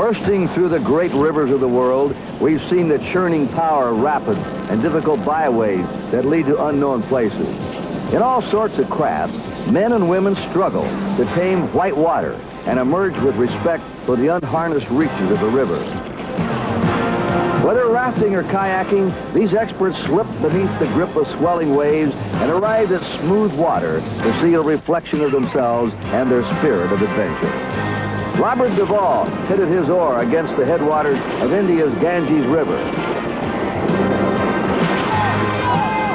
Bursting through the great rivers of the world, we've seen the churning power of rapids and difficult byways that lead to unknown places. In all sorts of crafts, men and women struggle to tame white water and emerge with respect for the unharnessed reaches of the river. Whether rafting or kayaking, these experts slip beneath the grip of swelling waves and arrive at smooth water to see a reflection of themselves and their spirit of adventure. Robert Duvall pitted his oar against the headwaters of India's Ganges River.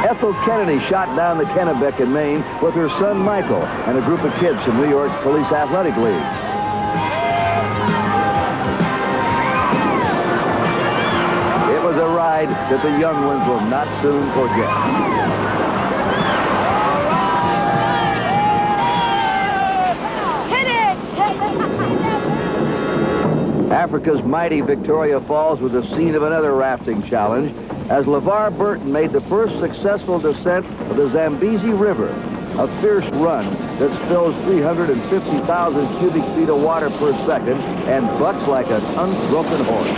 Ethel Kennedy shot down the Kennebec in Maine with her son Michael and a group of kids from New York's Police Athletic League. It was a ride that the young ones will not soon forget. Africa's mighty Victoria Falls was the scene of another rafting challenge as LeVar Burton made the first successful descent of the Zambezi River, a fierce run that spills 350,000 cubic feet of water per second and bucks like an unbroken horse.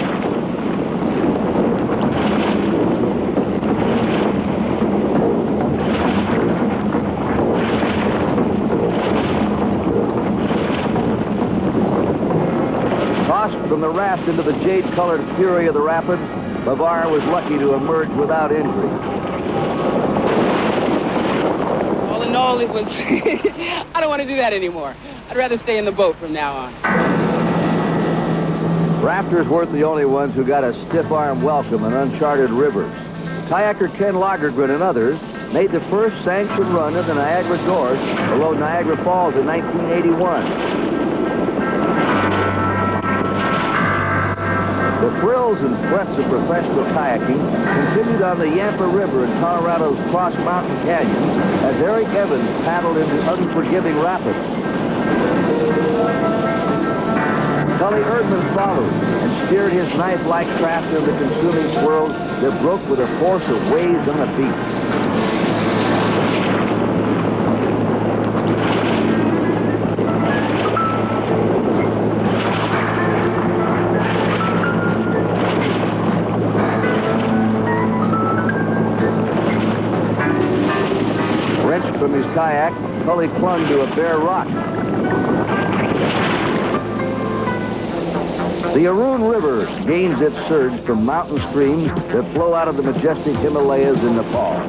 From the raft into the jade-colored fury of the rapids, LeVar was lucky to emerge without injury. All in all, it was... I don't want to do that anymore. I'd rather stay in the boat from now on. Rafters weren't the only ones who got a stiff-arm welcome in uncharted rivers. Kayaker Ken Lagergren and others made the first sanctioned run of the Niagara Gorge below Niagara Falls in 1981. The thrills and threats of professional kayaking continued on the Yampa River in Colorado's Cross Mountain Canyon as Eric Evans paddled into unforgiving rapids. Tully Erdman followed and steered his knife-like craft into the consuming swirls that broke with the force of waves on a beach. From his kayak, Tully clung to a bare rock. The Arun River gains its surge from mountain streams that flow out of the majestic Himalayas in Nepal.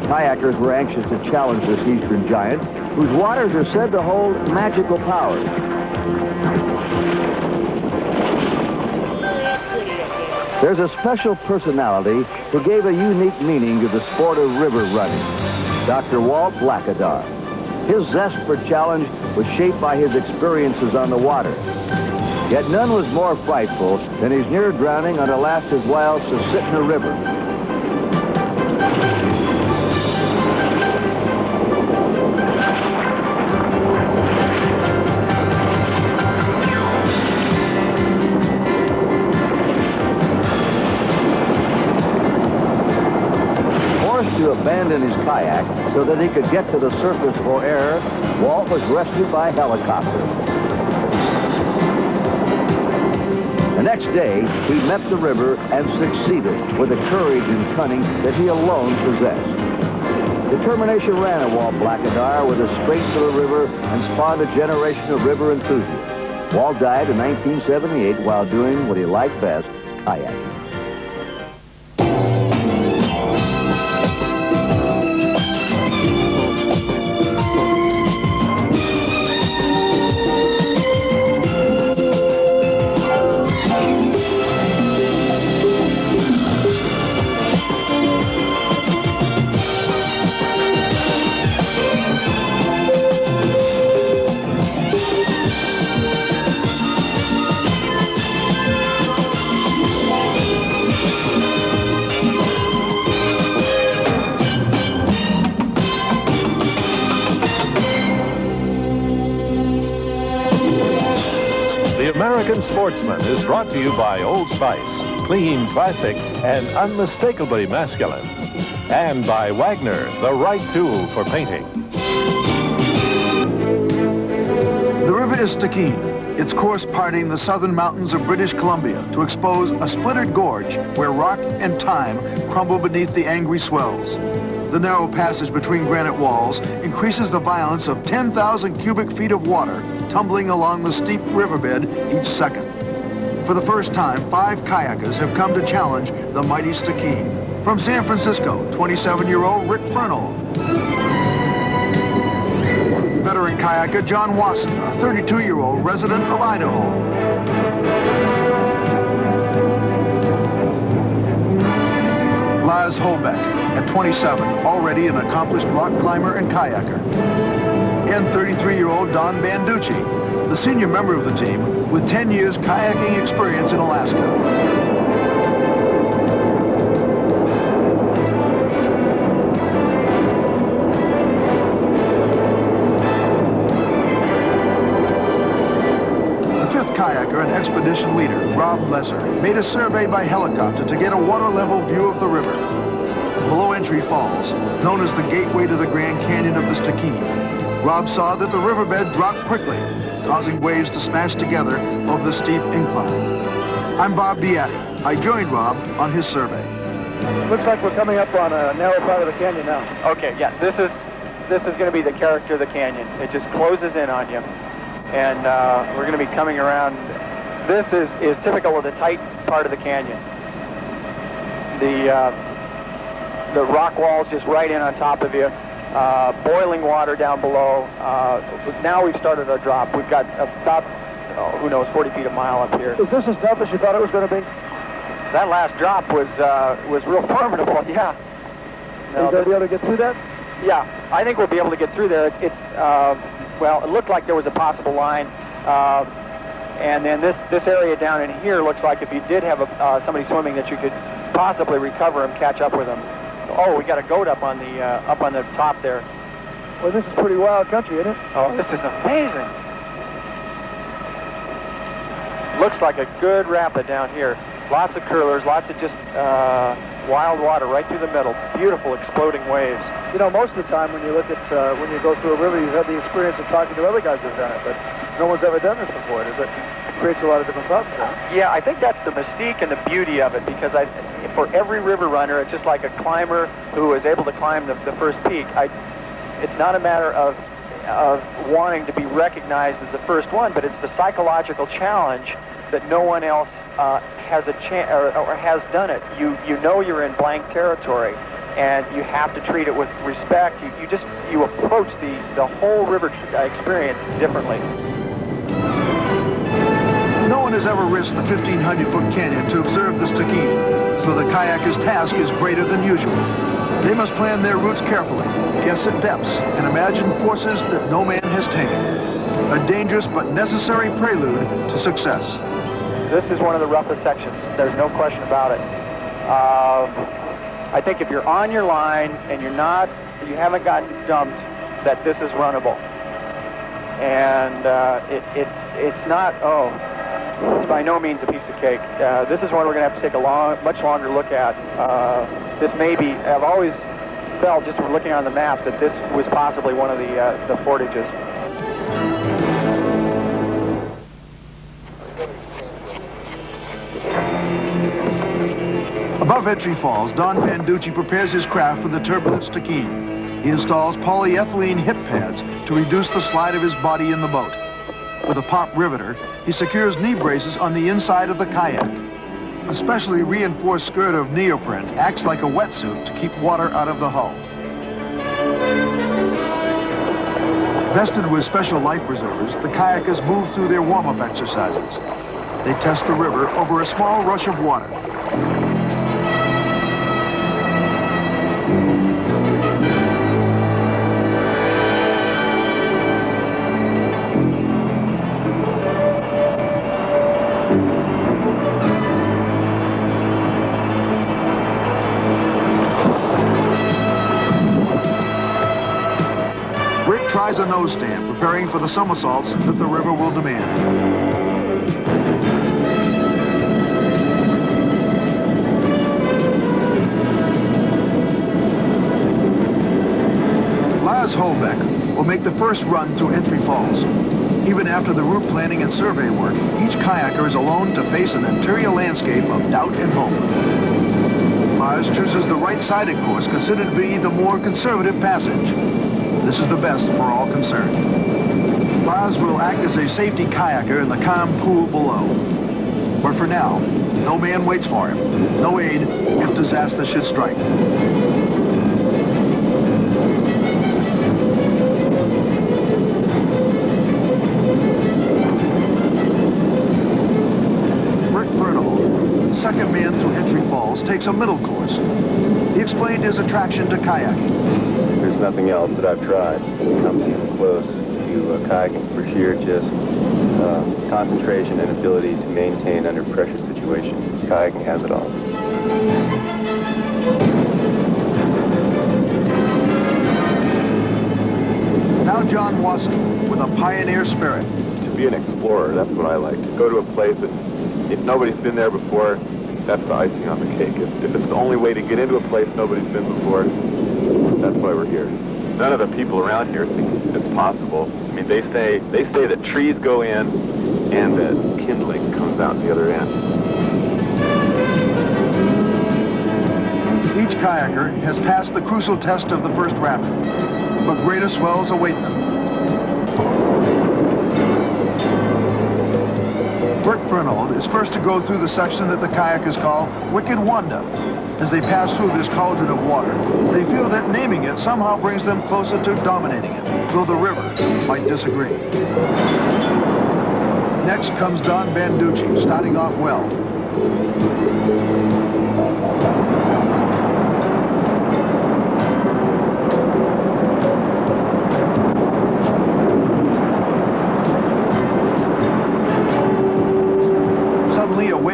Kayakers were anxious to challenge this eastern giant, whose waters are said to hold magical powers. There's a special personality who gave a unique meaning to the sport of river running. Dr. Walt Blackadar. His zest for challenge was shaped by his experiences on the water. Yet none was more frightful than his near drowning on Alaska's wild Susitna River. To abandon his kayak so that he could get to the surface for air, Walt was rescued by helicopter. The next day, he met the river and succeeded with a courage and cunning that he alone possessed. Determination ran at Walt Blackadar with a strength to the river and spawned a generation of river enthusiasts. Walt died in 1978 while doing what he liked best, kayaking. American Sportsman is brought to you by Old Spice, clean, classic, and unmistakably masculine. And by Wagner, the right tool for painting. The river is Stikine. its course parting the southern mountains of British Columbia to expose a splintered gorge where rock and thyme crumble beneath the angry swells. The narrow passage between granite walls increases the violence of 10,000 cubic feet of water tumbling along the steep riverbed each second. For the first time, 5 kayakers have come to challenge the mighty Stikine. From San Francisco, 27-year-old Rick Fernald. Veteran kayaker John Wasson, a 32-year-old resident of Idaho. Lars Holbek, at 27, already an accomplished rock climber and kayaker. And 33-year-old Don Banducci, the senior member of the team with 10 years kayaking experience in Alaska. Kayaker and expedition leader, Rob Lesser, made a survey by helicopter to get a water-level view of the river. Below Entry Falls, known as the gateway to the Grand Canyon of the Stikine, Rob saw that the riverbed dropped quickly, causing waves to smash together over the steep incline. I'm Bob Beatty. I joined Rob on his survey. Looks like we're coming up on a narrow part of the canyon now. Okay, yeah, this is going to be the character of the canyon. It just closes in on you. And we're going to be coming around. This is typical of the tight part of the canyon. The rock walls just right in on top of you. Boiling water down below. Now we've started our drop. We've got about, who knows, 40 feet a mile up here. Is this as tough as you thought it was going to be? That last drop was real formidable. Yeah. Are you going to be able to get through that? Yeah, I think we'll be able to get through there. Well, it looked like there was a possible line, and then this area down in here looks like if you did have somebody swimming that you could possibly recover him, catch up with him. Oh, we got a goat up on the top there. Well, this is pretty wild country, isn't it? Oh, this is amazing. Looks like a good rapid down here. Lots of curlers, lots of just wild water right through the middle. Beautiful exploding waves. You know, most of the time when you look at, when you go through a river, you've had the experience of talking to other guys who've done it, but no one's ever done this before. It creates a lot of different problems, huh? Yeah, I think that's the mystique and the beauty of it, because for every river runner, it's just like a climber who is able to climb the first peak. It's not a matter of wanting to be recognized as the first one, but it's the psychological challenge that no one else has a chance or has done it. You know you're in blank territory, and you have to treat it with respect. You approach the whole river experience differently. No one has ever risked the 1,500-foot canyon to observe the Stikine, so the kayaker's task is greater than usual. They must plan their routes carefully, guess at depths, and imagine forces that no man has taken. A dangerous but necessary prelude to success. This is one of the roughest sections. There's no question about it. I think if you're on your line and you haven't gotten dumped, that this is runnable. And it's not, it's by no means a piece of cake. This is one we're going to have to take a much longer look at. This may be, I've always felt, just from looking on the map, that this was possibly one of the portages. Above Entry Falls, Don Banducci prepares his craft for the turbulent Stikine. He installs polyethylene hip pads to reduce the slide of his body in the boat. With a pop riveter, he secures knee braces on the inside of the kayak. A specially reinforced skirt of neoprene acts like a wetsuit to keep water out of the hull. Vested with special life preservers, the kayakers move through their warm-up exercises. They test the river over a small rush of water. Rick tries a nose stand, preparing for the somersaults that the river will demand. Lars Holbek will make the first run through Entry Falls. Even after the route planning and survey work, each kayaker is alone to face an interior landscape of doubt and hope. Lars chooses the right-sided course, considered to be the more conservative passage. This is the best for all concerned. Lars will act as a safety kayaker in the calm pool below. But for now, no man waits for him. No aid if disaster should strike. Second man through Entry Falls takes a middle course. He explained his attraction to kayaking. There's nothing else that I've tried that comes even close to kayaking for sheer just concentration and ability to maintain under pressure situations. Kayaking has it all. Now John Wasson with a pioneer spirit. To be an explorer, that's what I like. To go to a place that if nobody's been there before, that's the icing on the cake. If it's the only way to get into a place nobody's been before, that's why we're here. None of the people around here think it's possible. I mean, they say that trees go in and that kindling comes out the other end. Each kayaker has passed the crucial test of the first rapid, but greater swells await them. Fernald is first to go through the section that the kayakers call Wicked Wanda. As they pass through this cauldron of water, they feel that naming it somehow brings them closer to dominating it, though the river might disagree. Next comes Don Banducci, starting off well.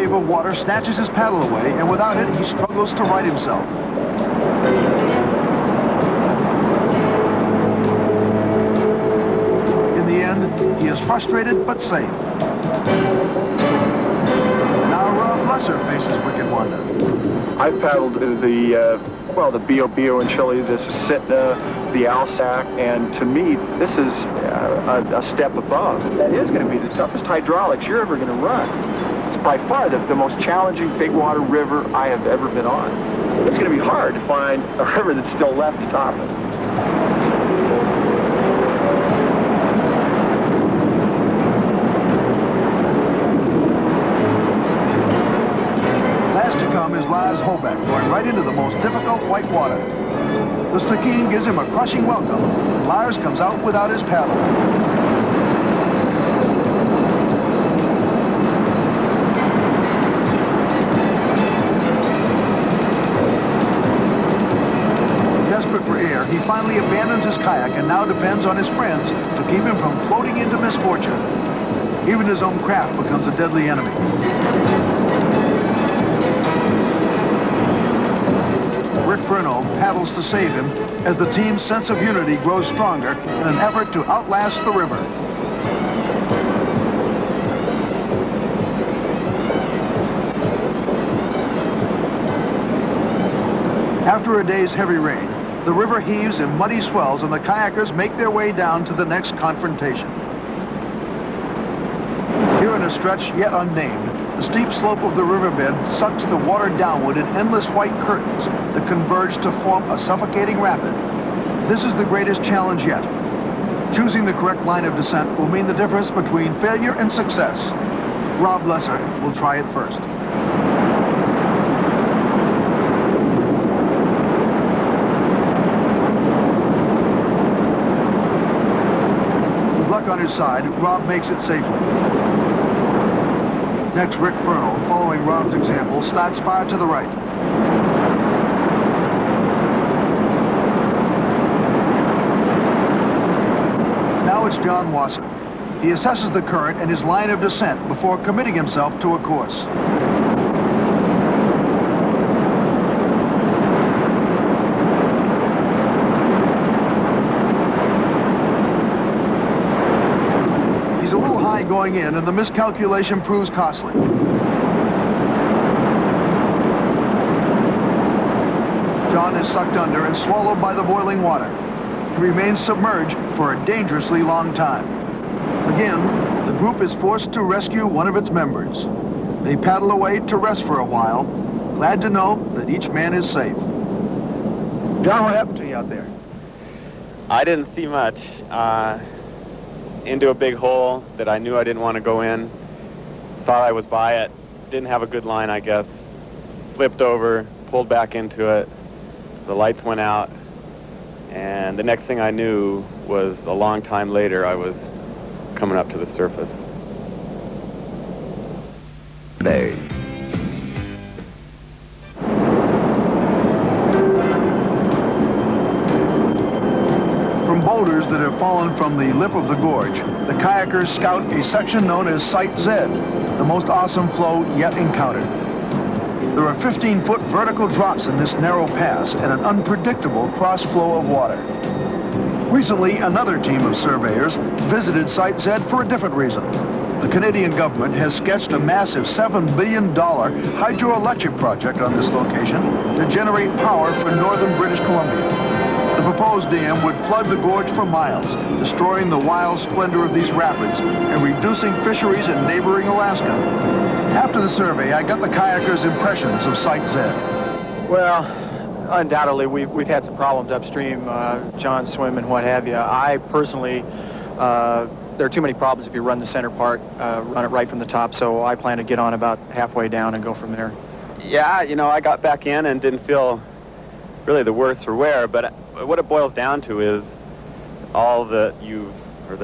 Of water snatches his paddle away, and without it, he struggles to right himself. In the end, he is frustrated but safe. Now Rob Lesser faces Wicked Wanda. I paddled the Bio Bio in Chile, this is Sitna, the Alsac, and to me, this is a step above. That is going to be the toughest hydraulics you're ever going to run. It's by far the most challenging big water river I have ever been on. It's going to be hard to find a river that's still left to top it. Last to come is Lars Holbek, going right into the most difficult white water. The Stikine gives him a crushing welcome. Lars comes out without his paddle. For air, he finally abandons his kayak and now depends on his friends to keep him from floating into misfortune. Even his own craft becomes a deadly enemy. Rick Fernald paddles to save him as the team's sense of unity grows stronger in an effort to outlast the river. After a day's heavy rain, the river heaves in muddy swells and the kayakers make their way down to the next confrontation. Here in a stretch yet unnamed, the steep slope of the riverbed sucks the water downward in endless white curtains that converge to form a suffocating rapid. This is the greatest challenge yet. Choosing the correct line of descent will mean the difference between failure and success. Rob Lesser will try it first. On his side, Rob makes it safely. Next, Rick Fernald, following Rob's example, starts far to the right. Now it's John Wasson. He assesses the current and his line of descent before committing himself to a course. He's a little high going in, and the miscalculation proves costly. John is sucked under and swallowed by the boiling water. He remains submerged for a dangerously long time. Again, the group is forced to rescue one of its members. They paddle away to rest for a while, glad to know that each man is safe. John, what happened to you out there? I didn't see much. Into a big hole that I knew I didn't want to go in. Thought I was by it. Didn't have a good line, I guess. Flipped over, pulled back into it. The lights went out. And the next thing I knew was a long time later, I was coming up to the surface. Day. From boulders that have fallen from the lip of the gorge, the kayakers scout a section known as Site Z, the most awesome flow yet encountered. There are 15-foot vertical drops in this narrow pass and an unpredictable cross-flow of water. Recently, another team of surveyors visited Site Z for a different reason. The Canadian government has sketched a massive $7 billion hydroelectric project on this location to generate power for northern British Columbia. The proposed dam would flood the gorge for miles, destroying the wild splendor of these rapids and reducing fisheries in neighboring Alaska. After the survey, I got the kayakers' impressions of Site Z. Well, undoubtedly, we've had some problems upstream, John swim and what have you. I personally, there are too many problems if you run the center part, run it right from the top, so I plan to get on about halfway down and go from there. Yeah, you know, I got back in and didn't feel really the worse for wear, but what it boils down to is all that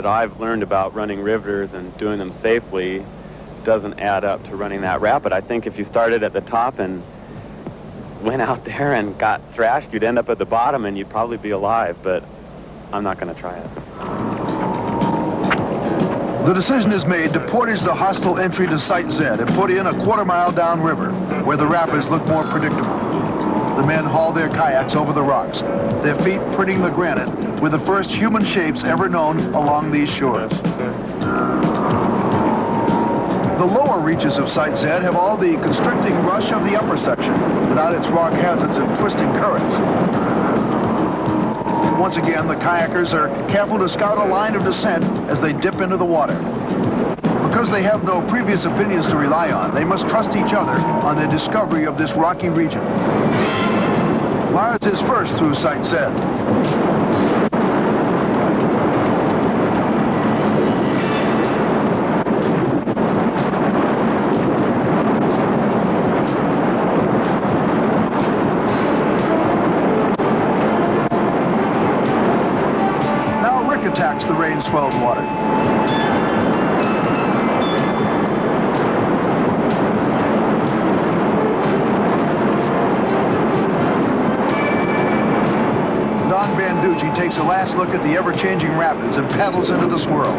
I've learned about running rivers and doing them safely doesn't add up to running that rapid. I think if you started at the top and went out there and got thrashed, you'd end up at the bottom and you'd probably be alive, but I'm not going to try it. The decision is made to portage the hostile entry to Site Z and put in a quarter-mile downriver, where the rapids look more predictable. The men haul their kayaks over the rocks, their feet printing the granite with the first human shapes ever known along these shores. The lower reaches of Site Z have all the constricting rush of the upper section, without its rock hazards and twisting currents. Once again, the kayakers are careful to scout a line of descent as they dip into the water. Because they have no previous opinions to rely on, they must trust each other on their discovery of this rocky region. Lars is first through Site Z. Now Rick attacks the rain-swelled water. Don Banducci takes a last look at the ever-changing rapids and paddles into the swirl.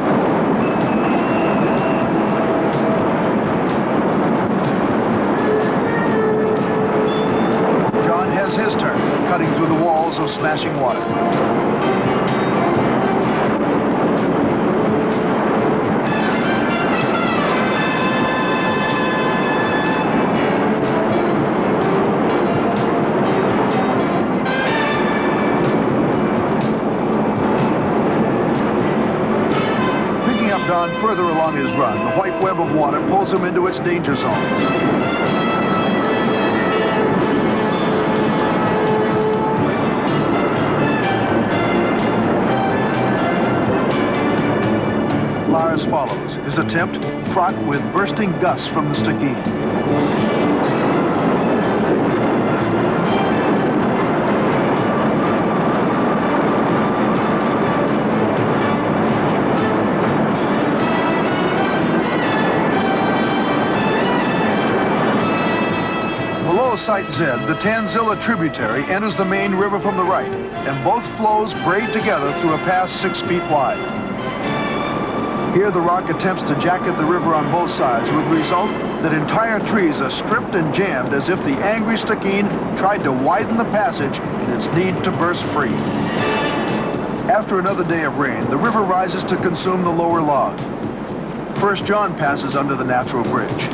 John has his turn, cutting through the walls of smashing water. Don further along his run, the white web of water pulls him into its danger zone. Lars follows, his attempt fraught with bursting gusts from the Stikine. Site Z, the Tanzilla tributary enters the main river from the right, and both flows braid together through a pass 6 feet wide. Here the rock attempts to jacket the river on both sides, with the result that entire trees are stripped and jammed as if the angry Stikine tried to widen the passage in its need to burst free. After another day of rain, the river rises to consume the lower log. First, John passes under the natural bridge.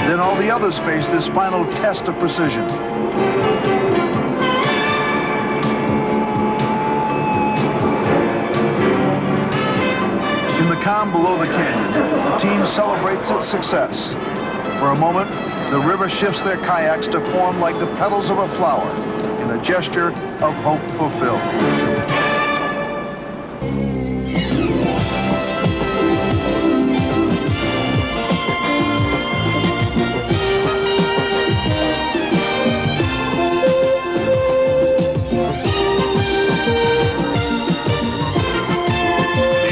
Then all the others face this final test of precision. In the calm below the canyon, the team celebrates its success. For a moment, the river shifts their kayaks to form like the petals of a flower in a gesture of hope fulfilled.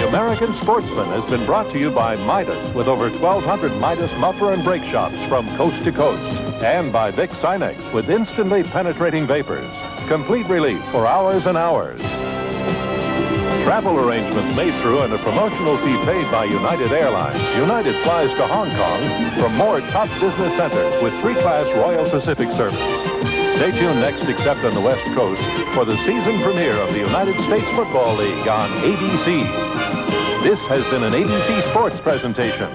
American Sportsman has been brought to you by Midas, with over 1,200 Midas muffler and brake shops from coast to coast. And by Vicks Sinex, with instantly penetrating vapors. Complete relief for hours and hours. Travel arrangements made through and a promotional fee paid by United Airlines. United flies to Hong Kong from more top business centers with 3-class Royal Pacific service. Stay tuned next, except on the West Coast, for the season premiere of the United States Football League on ABC. This has been an ABC Sports presentation.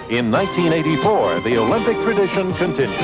In 1984, the Olympic tradition continues.